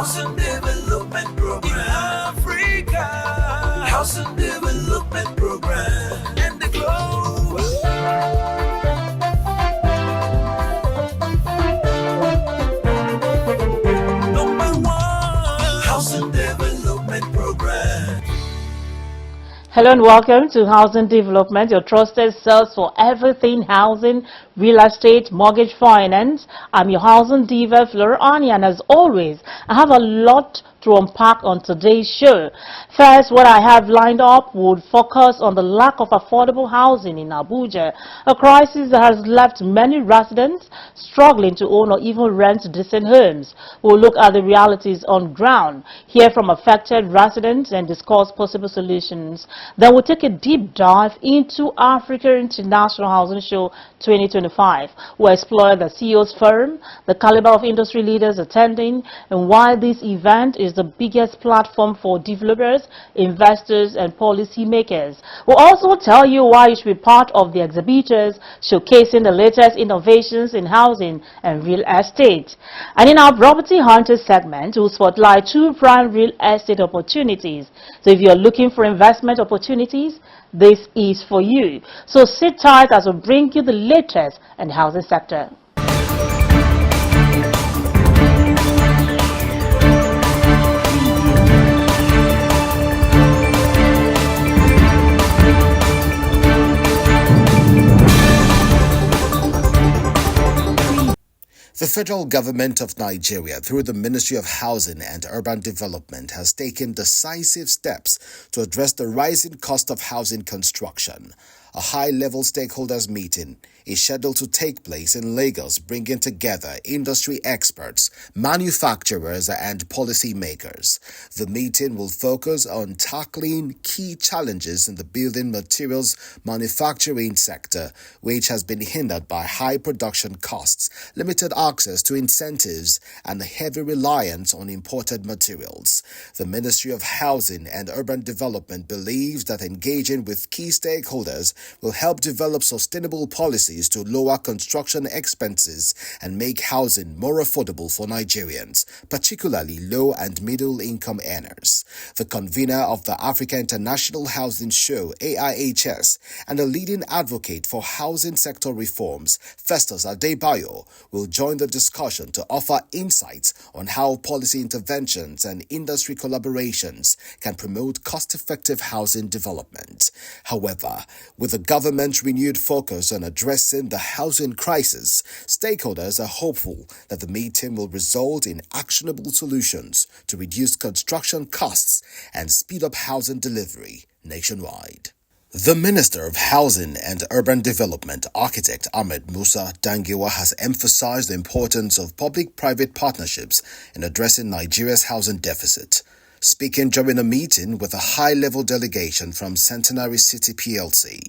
Housing Development Program in Africa. Housing Development Program and the globe. Number one, Housing Development Program. Hello and welcome to Housing Development, your trusted source for everything housing, real estate, mortgage finance. I'm your housing diva, Florani, and as always, I have a lot to unpack on today's show. First, what I have lined up would focus on the lack of affordable housing in Abuja, a crisis that has left many residents struggling to own or even rent decent homes. We'll look at the realities on ground, hear from affected residents, and discuss possible solutions. Then we'll take a deep dive into Africa International Housing Show 2025. We'll explore the CEO's Forum, the caliber of industry leaders attending, and why this event is the biggest platform for developers, investors, and policymakers. We'll also tell you why you should be part of the exhibitors showcasing the latest innovations in housing and real estate. And in our Property Hunters segment, we'll spotlight two prime real estate opportunities. So if you're looking for investment opportunities, this is for you. So sit tight as we bring you the latest in the housing sector. The federal government of Nigeria, through the Ministry of Housing and Urban Development, has taken decisive steps to address the rising cost of housing construction. A high-level stakeholders meeting is scheduled to take place in Lagos, bringing together industry experts, manufacturers, and policymakers. The meeting will focus on tackling key challenges in the building materials manufacturing sector, which has been hindered by high production costs, limited access to incentives, and heavy reliance on imported materials. The Ministry of Housing and Urban Development believes that engaging with key stakeholders will help develop sustainable policies to lower construction expenses and make housing more affordable for Nigerians, particularly low and middle income earners. The convener of the Africa International Housing Show, AIHS, and a leading advocate for housing sector reforms, Festus Adebayo, will join the discussion to offer insights on how policy interventions and industry collaborations can promote cost-effective housing development. However, with the government's renewed focus on addressing the housing crisis, stakeholders are hopeful that the meeting will result in actionable solutions to reduce construction costs and speed up housing delivery nationwide. The Minister of Housing and Urban Development, Architect Ahmed Musa Dangiwa, has emphasized the importance of public-private partnerships in addressing Nigeria's housing deficit. Speaking during a meeting with a high-level delegation from Centenary City PLC,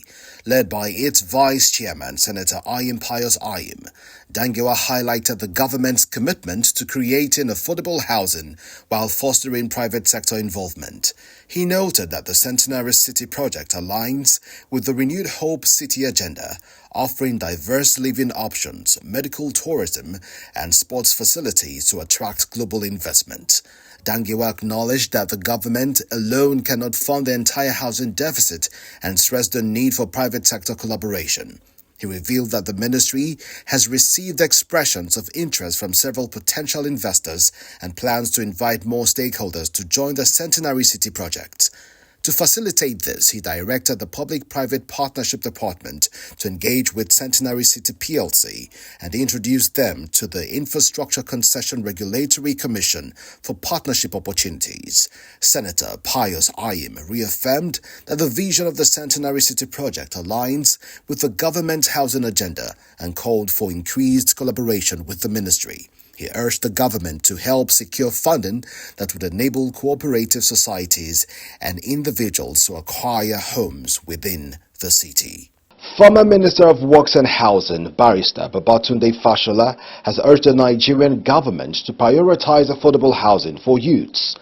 led by its Vice Chairman, Senator Ayim Pius Ayim, Dangiwa highlighted the government's commitment to creating affordable housing while fostering private sector involvement. He noted that the Centenary City project aligns with the Renewed Hope City agenda, offering diverse living options, medical tourism, and sports facilities to attract global investment. Dangiwa acknowledged that the government alone cannot fund the entire housing deficit and stressed the need for private sector collaboration. He revealed that the ministry has received expressions of interest from several potential investors and plans to invite more stakeholders to join the Centenary City project. To facilitate this, he directed the Public-Private Partnership Department to engage with Centenary City PLC and introduce them to the Infrastructure Concession Regulatory Commission for partnership opportunities. Senator Pius Ayim reaffirmed that the vision of the Centenary City project aligns with the government's housing agenda and called for increased collaboration with the ministry. He urged the government to help secure funding that would enable cooperative societies and individuals to acquire homes within the city. Former Minister of Works and Housing, Barrister Babatunde Fashola, has urged the Nigerian government to prioritize affordable housing for youths.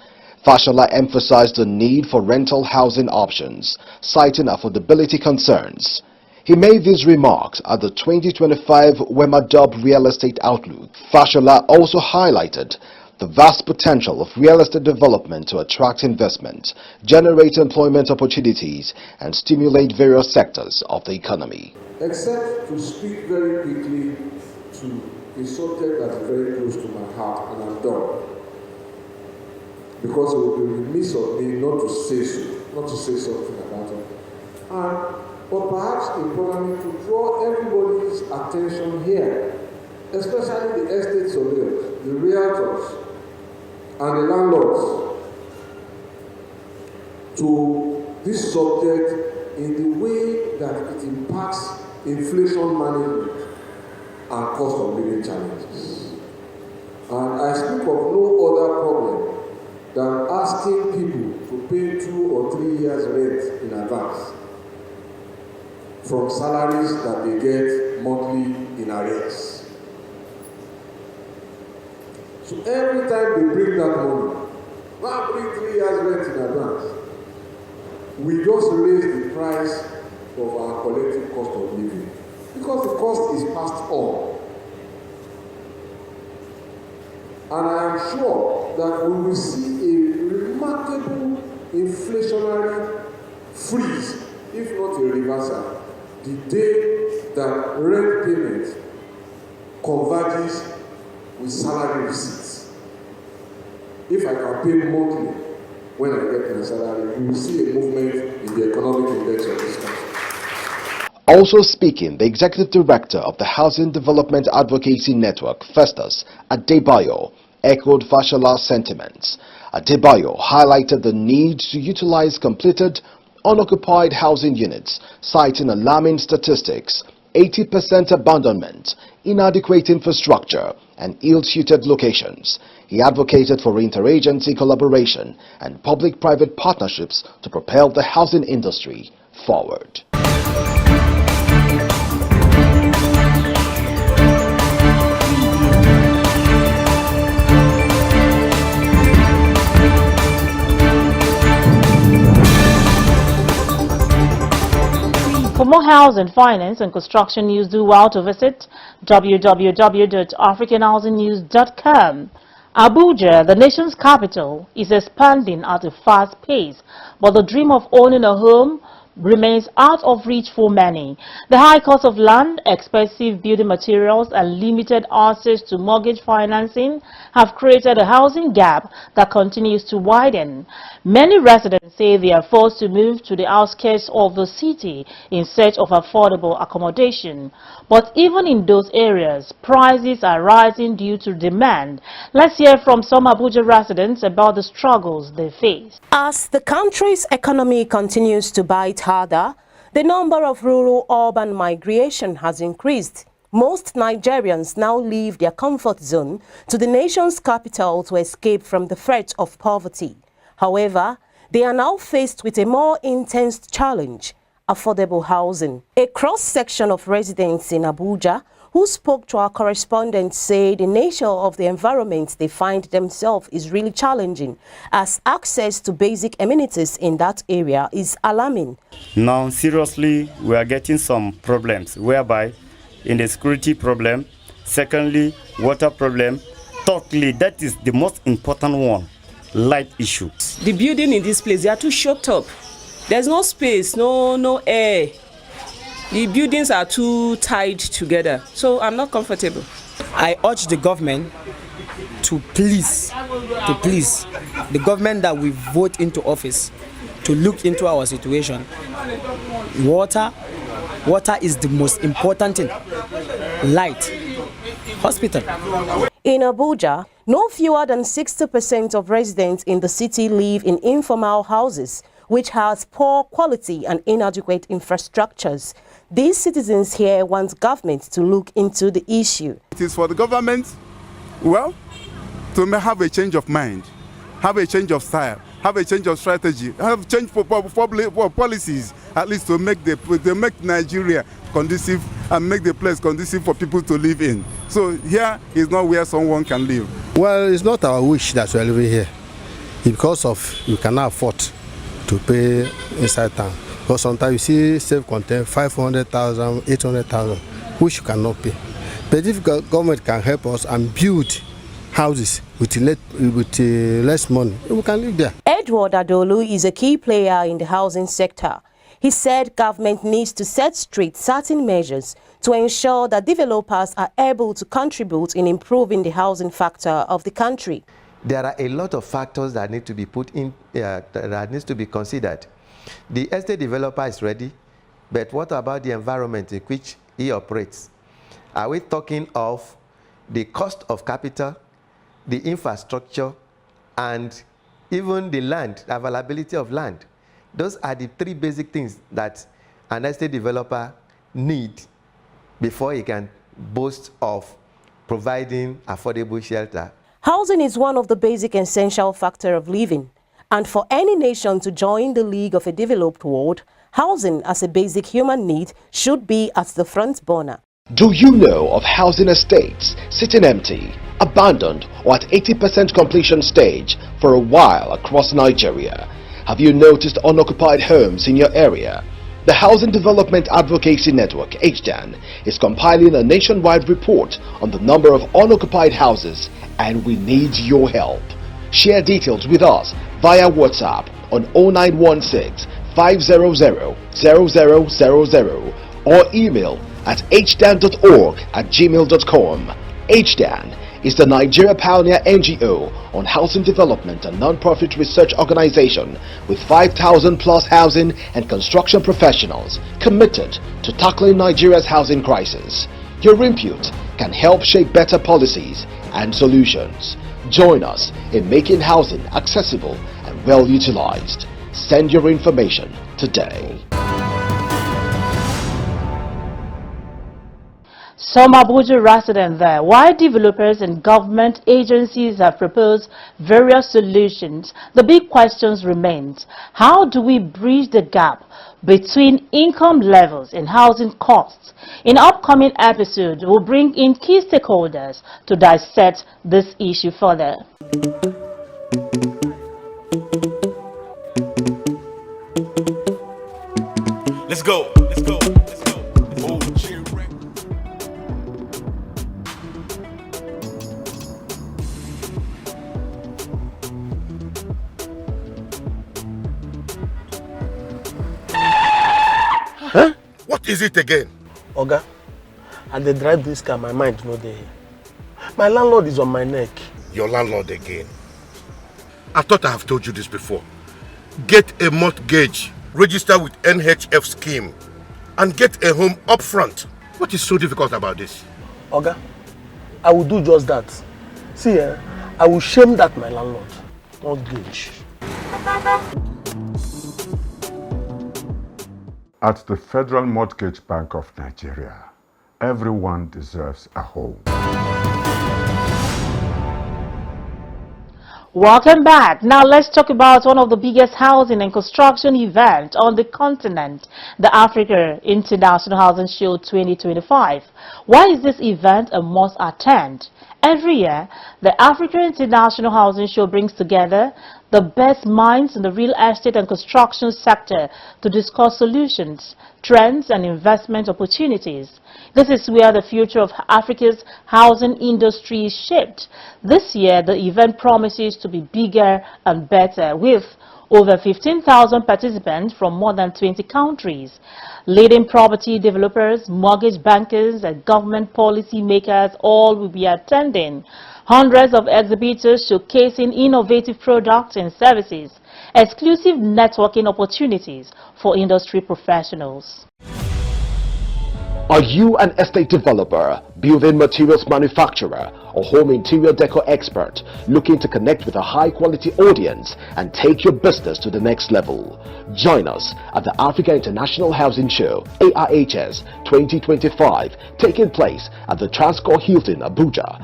Fashola emphasized the need for rental housing options, citing affordability concerns. He made these remarks at the 2025 WEMA Dub Real Estate Outlook. Fashola also highlighted the vast potential of real estate development to attract investment, generate employment opportunities, and stimulate various sectors of the economy. Except to speak very quickly to a subject that is very close to my heart, and I'm done. Because it would be remiss of me not to say something about it. But perhaps importantly, to draw everybody's attention here, especially the estate surveyors, the realtors, and the landlords, to this subject in the way that it impacts inflation management and cost of living challenges. And I speak of no other problem than asking people to pay 2 or 3 years rent in advance from salaries that they get monthly in arrears. So every time they bring that money, now bring 3 years rent in advance, we just raise the price of our collective cost of living because the cost is passed on. And I am sure that we will see a remarkable inflationary freeze, if not a reversal, the day that rent payment converges with salary receipts. If I can pay monthly when I get my salary, we will see a movement in the economic index of this country. Also speaking, the Executive Director of the Housing Development Advocacy Network, Festus Adebayo, echoed Fashola's sentiments. Adebayo highlighted the need to utilize completed, unoccupied housing units, citing alarming statistics, 80% abandonment, inadequate infrastructure, and ill-suited locations. He advocated for interagency collaboration and public-private partnerships to propel the housing industry forward. For more housing, finance, and construction news, do well to visit www.africanhousingnews.com. Abuja, the nation's capital, is expanding at a fast pace, but the dream of owning a home remains out of reach for many. The high cost of land, expensive building materials, and limited access to mortgage financing have created a housing gap that continues to widen. Many residents say they are forced to move to the outskirts of the city in search of affordable accommodation. But even in those areas, prices are rising due to demand. Let's hear from some Abuja residents about the struggles they face. As the country's economy continues to bite harder, the number of rural-urban migration has increased. Most Nigerians now leave their comfort zone to the nation's capital to escape from the threat of poverty. However, they are now faced with a more intense challenge: affordable housing. A cross-section of residents in Abuja who spoke to our correspondent say the nature of the environment they find themselves is really challenging, as access to basic amenities in that area is alarming. Now, seriously, we are getting some problems, whereby in the security problem, secondly, water problem, thirdly, that is the most important one, light issue. The building in this place, they are too choked up. There's no space, no air. The buildings are too tied together, so I'm not comfortable. I urge the government to please, the government that we vote into office, to look into our situation. Water is the most important thing. Light, hospital. In Abuja, no fewer than 60% of residents in the city live in informal houses, which has poor quality and inadequate infrastructures. These citizens here want government to look into the issue. It is for the government, well, to have a change of mind, have a change of style, have a change of strategy, have change for policies, at least to make Nigeria conducive and make the place conducive for people to live in. So here is not where someone can live. Well, it's not our wish that we are living here. It's because of we cannot afford to pay inside town. Because sometimes you see self-contained 500,000, 800,000, which you cannot pay. But if government can help us and build houses with less money, we can live there. Edward Adolu is a key player in the housing sector. He said government needs to set straight certain measures to ensure that developers are able to contribute in improving the housing factor of the country. There are a lot of factors that need to be put in, that needs to be considered. The estate developer is ready, but what about the environment in which he operates? Are we talking of the cost of capital, the infrastructure, and even the land, availability of land? Those are the three basic things that an estate developer needs before he can boast of providing affordable shelter. Housing is one of the basic essential factors of living. And for any nation to join the league of a developed world, housing as a basic human need should be at the front burner. Do you know of housing estates sitting empty, abandoned, or at 80% completion stage for a while across Nigeria? Have you noticed unoccupied homes in your area? The Housing Development Advocacy Network, HDAN, is compiling a nationwide report on the number of unoccupied houses, and we need your help. Share details with us via WhatsApp on 0916 500 0000 or email at hdan.org@gmail.com. HDAN is the Nigeria Pioneer NGO on housing development and non-profit research organization with 5,000 plus housing and construction professionals committed to tackling Nigeria's housing crisis. Your input can help shape better policies and solutions. Join us in making housing accessible and well utilized. Send your information today. Some Abuja residents there, while developers and government agencies have proposed various solutions, the big questions remains: how do we bridge the gap between income levels and housing costs? In upcoming episodes, we'll bring in key stakeholders to dissect this issue further. Let's go. Let's go. Let's go. Oh, huh? What is it again? Oga, and they drive this car, my mind no dey. My landlord is on my neck. Your landlord again? I thought I have told you this before. Get a mortgage, register with NHF scheme, and get a home up front. What is so difficult about this? Oga, I will do just that. See, I will shame that my landlord. Mortgage. At the Federal Mortgage Bank of Nigeria, everyone deserves a home. Welcome back. Now let's talk about one of the biggest housing and construction events on the continent, the Africa International Housing Show 2025. Why is this event a must attend? Every year, the Africa International Housing Show brings together the best minds in the real estate and construction sector to discuss solutions, trends, and investment opportunities. This is where the future of Africa's housing industry is shaped. This year, the event promises to be bigger and better, with over 15,000 participants from more than 20 countries. Leading property developers, mortgage bankers, and government policy makers all will be attending. Hundreds of exhibitors showcasing innovative products and services, exclusive networking opportunities for industry professionals. Are you an estate developer, building materials manufacturer, or home interior decor expert looking to connect with a high-quality audience and take your business to the next level? Join us at the Africa International Housing Show, AIHS 2025, taking place at the Transcorp Hilton, Abuja,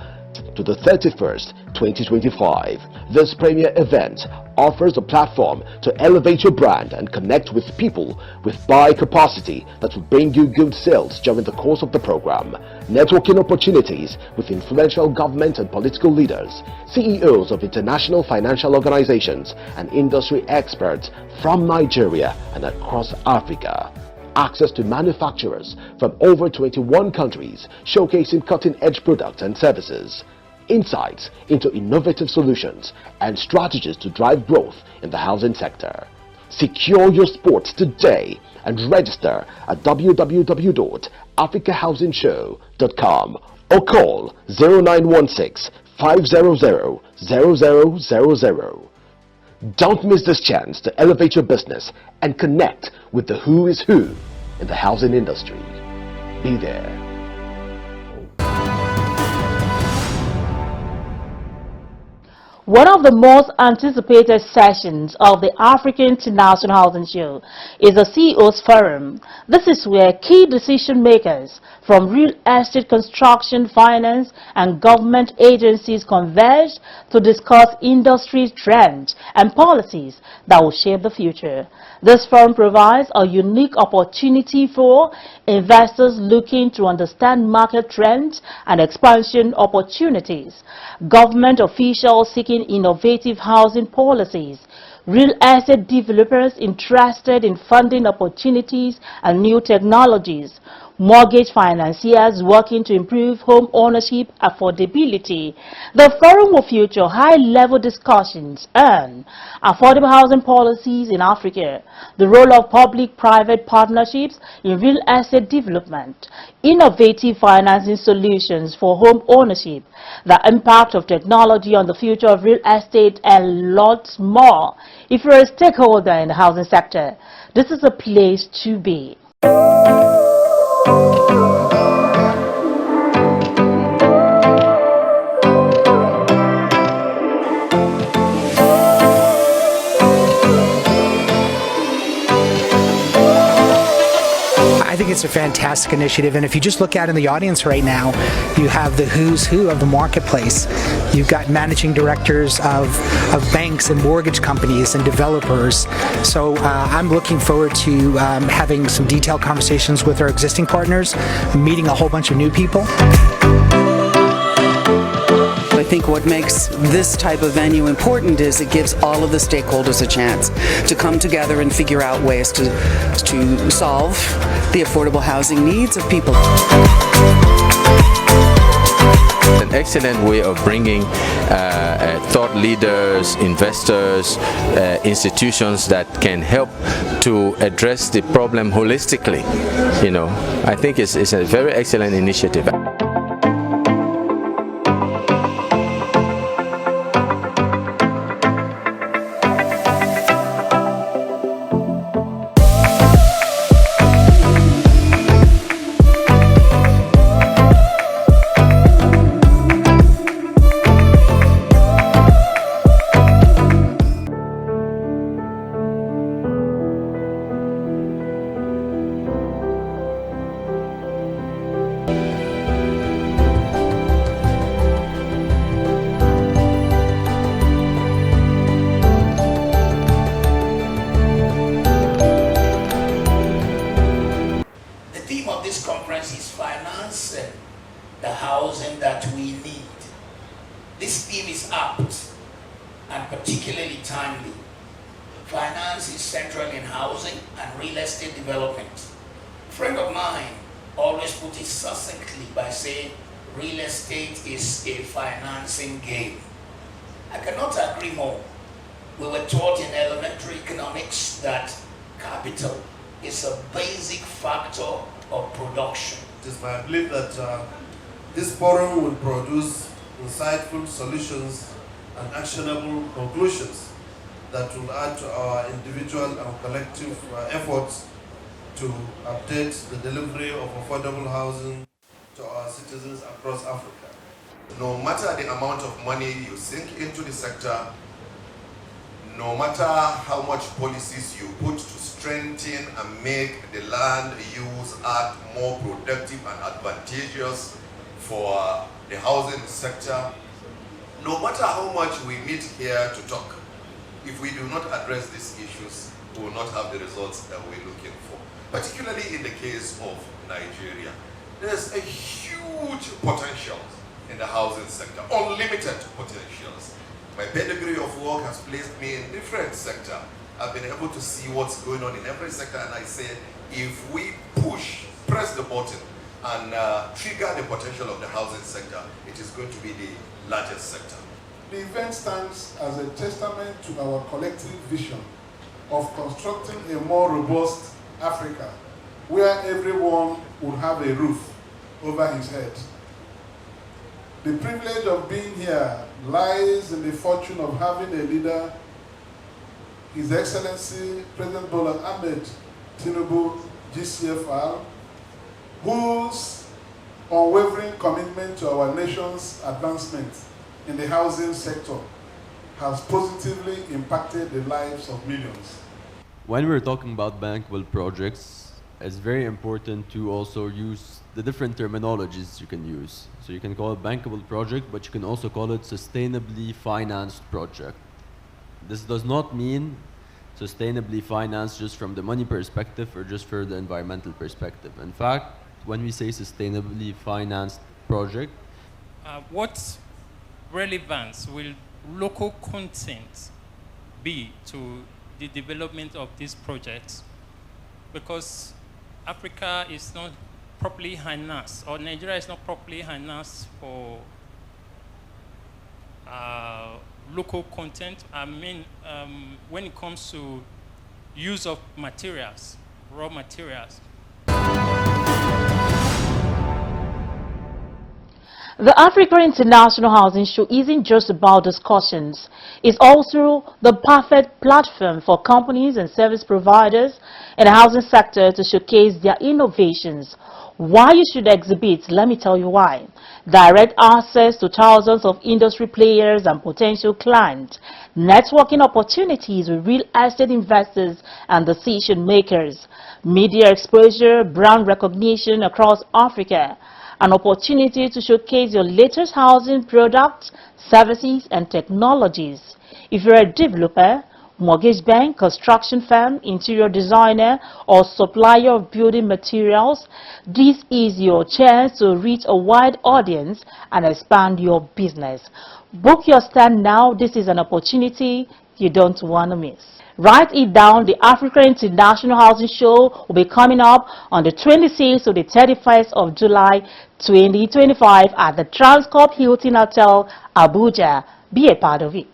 to the 31st, 2025. This premier event offers a platform to elevate your brand and connect with people with buy capacity that will bring you good sales during the course of the program. Networking opportunities with influential government and political leaders, CEOs of international financial organizations, and industry experts from Nigeria and across Africa. Access to manufacturers from over 21 countries showcasing cutting-edge products and services. insights into innovative solutions and strategies to drive growth in the housing sector. Secure your spots today and register at www.africahousingshow.com or call 0916 500 0000. Don't miss this chance to elevate your business and connect with the who is who in the housing industry. Be there. One of the most anticipated sessions of the African International Housing Show is the CEO's Forum. This is where key decision makers from real estate construction, finance, and government agencies converge to discuss industry trends and policies that will shape the future. This forum provides a unique opportunity for investors looking to understand market trends and expansion opportunities, government officials seeking innovative housing policies, real estate developers interested in funding opportunities and new technologies, mortgage financiers working to improve home ownership affordability. The forum will feature high-level discussions on affordable housing policies in Africa, the role of public-private partnerships in real estate development, innovative financing solutions for home ownership, the impact of technology on the future of real estate, and lots more. If you're a stakeholder in the housing sector, this is a place to be. I think it's a fantastic initiative, and if you just look out in the audience right now, you have the who's who of the marketplace. You've got managing directors of banks and mortgage companies and developers. So I'm looking forward to having some detailed conversations with our existing partners, meeting a whole bunch of new people. I think what makes this type of venue important is it gives all of the stakeholders a chance to come together and figure out ways to solve the affordable housing needs of people. An excellent way of bringing thought leaders, investors, institutions that can help to address the problem holistically. You know, I think it's a very excellent initiative. The housing that we need. This theme is apt and particularly timely. Finance is central in housing and real estate development. A friend of mine always put it succinctly by saying, real estate is a financing game. I cannot agree more. We were taught in elementary economics that capital is a basic factor of production. It is my belief that this forum will produce insightful solutions and actionable conclusions that will add to our individual and collective efforts to update the delivery of affordable housing to our citizens across Africa. No matter the amount of money you sink into the sector, no matter how much policies you put to strengthen and make the land use act more productive and advantageous for the housing sector, no matter how much we meet here to talk, if we do not address these issues, we will not have the results that we're looking for. Particularly in the case of Nigeria, there's a huge potential in the housing sector, unlimited potentials. My pedigree of work has placed me in different sectors. I've been able to see what's going on in every sector, and I said, if we press the button and trigger the potential of the housing sector, it is going to be the largest sector. The event stands as a testament to our collective vision of constructing a more robust Africa, where everyone would have a roof over his head. The privilege of being here lies in the fortune of having a leader, His Excellency President Bola Ahmed Tinubu, GCFR, whose unwavering commitment to our nation's advancement in the housing sector has positively impacted the lives of millions. When we're talking about bankable projects, it's very important to also use the different terminologies you can use. So you can call it bankable project, but you can also call it sustainably financed project. This does not mean sustainably financed just from the money perspective or just for the environmental perspective. In fact, when we say sustainably financed project, what relevance will local content be to the development of these projects? Because Africa is not properly harnessed, or Nigeria is not properly harnessed for local content. I mean, when it comes to use of materials, raw materials. The Africa International Housing Show isn't just about discussions. It's also the perfect platform for companies and service providers in the housing sector to showcase their innovations. Why you should exhibit? Let me tell you why. Direct access to thousands of industry players and potential clients. Networking opportunities with real estate investors and decision makers. Media exposure, brand recognition across Africa. An opportunity to showcase your latest housing products, services, and technologies. If you're a developer, mortgage bank, construction firm, interior designer, or supplier of building materials, this is your chance to reach a wide audience and expand your business. Book your stand now. This is an opportunity you don't want to miss. Write it down. The Africa International Housing Show will be coming up on the 26th to the 31st of July 2025 at the Transcorp Hilton Hotel, Abuja. Be a part of it.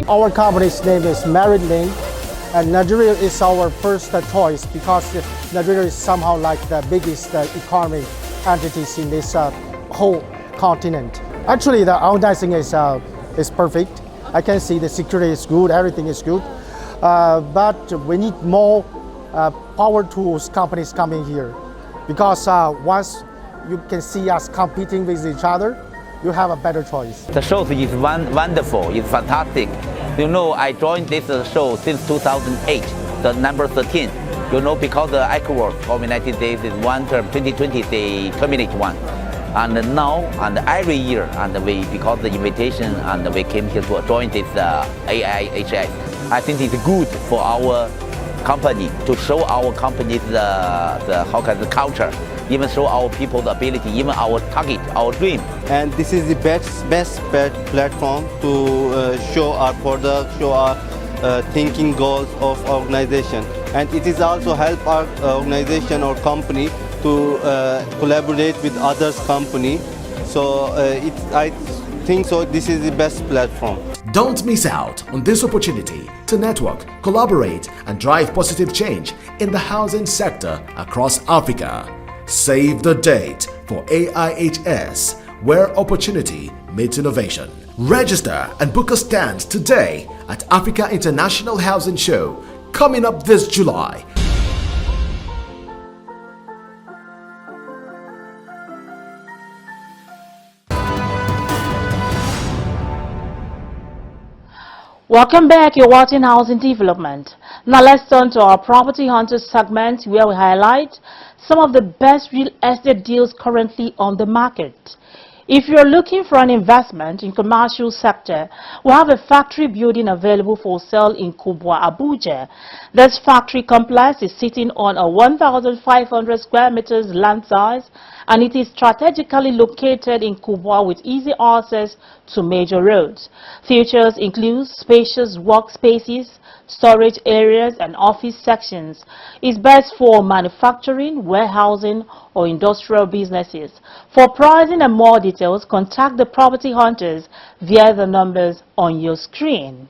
Our company's name is Married Link, and Nigeria is our first choice because Nigeria is somehow like the biggest economic entities in this whole continent. Actually, the organizing is perfect. I can see the security is good, everything is good, but we need more power tools companies coming here, because once you can see us competing with each other, you have a better choice. The show is wonderful, it's fantastic. You know, I joined this show since 2008, the number 13. You know, because the ICOWORK for United States is one term, 2020 they terminate one. And now, and every year, and we, because the invitation, and we came here to join this AIHS. I think it's good for our company to show our company the culture, even show our people the ability, even our target, our dream. And this is the best platform to show our product, show our thinking goals of organization. And it is also help our organization or company to collaborate with others company. So I think so this is the best platform. Don't miss out on this opportunity to network, collaborate, and drive positive change in the housing sector across Africa. Save the date for AIHS, where opportunity meets innovation. Register and book a stand today at Africa International Housing Show, coming up this July. Welcome back. You're watching Housing Development. Now let's turn to our Property Hunters segment, where we highlight some of the best real estate deals currently on the market. If you're looking for an investment in commercial sector, we have a factory building available for sale in Kubwa, Abuja. This factory complex is sitting on a 1,500 square meters land size, and it is strategically located in Kubwa with easy access to major roads. Features include spacious workspaces, storage areas, and office sections. It's best for manufacturing, warehousing, or industrial businesses. For pricing and more details, contact the property hunters via the numbers on your screen.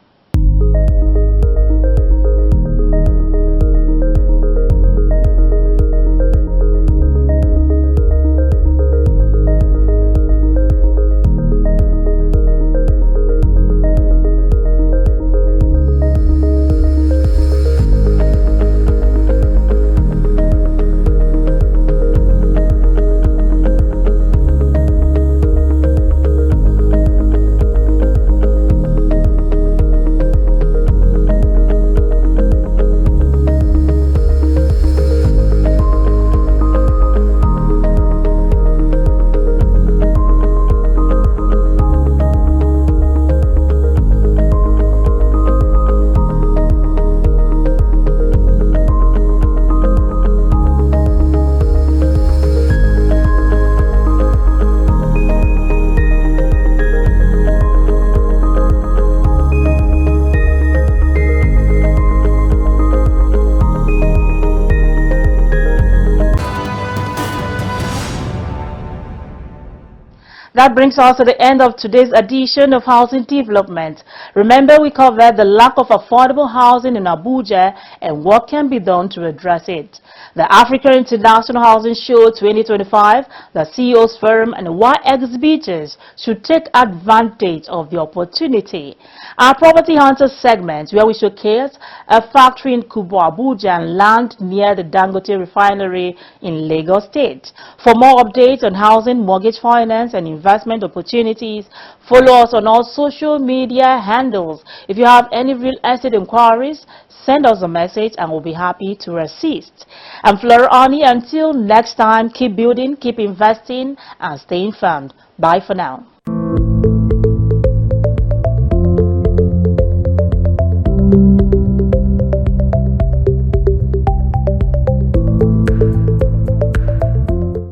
That brings us to the end of today's edition of Housing Development. Remember, we covered the lack of affordable housing in Abuja and what can be done to address it. The Africa International Housing Show 2025, the CEO's Forum, and why exhibitors should take advantage of the opportunity. Our Property Hunters segment, where we showcase a factory in Kubwa, Abuja, and land near the Dangote refinery in Lagos State. For more updates on housing, mortgage finance, and investment opportunities, follow us on all social media handles. If you have any real estate inquiries, send us a message and we'll be happy to assist. I'm Flora Ani. Until next time, keep building, keep investing, and stay informed. Bye for now.